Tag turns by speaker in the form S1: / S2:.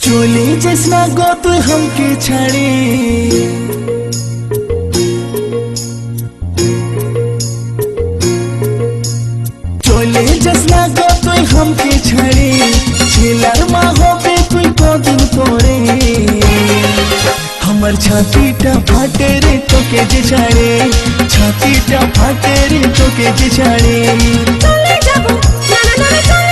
S1: চলে যাস না গো তুই हमके ছাড়ে, চলে যাস না গো তুই हमके ছাড়ে, ছেলার মা হবে তুই কদিন পরে। আমার ছাতিটা ফাটে রে তোকে যে ছাড়ে, ছাতিটা ফাটে রে তোকে যে ছাড়ে।
S2: চলে যাবো, না না না চলে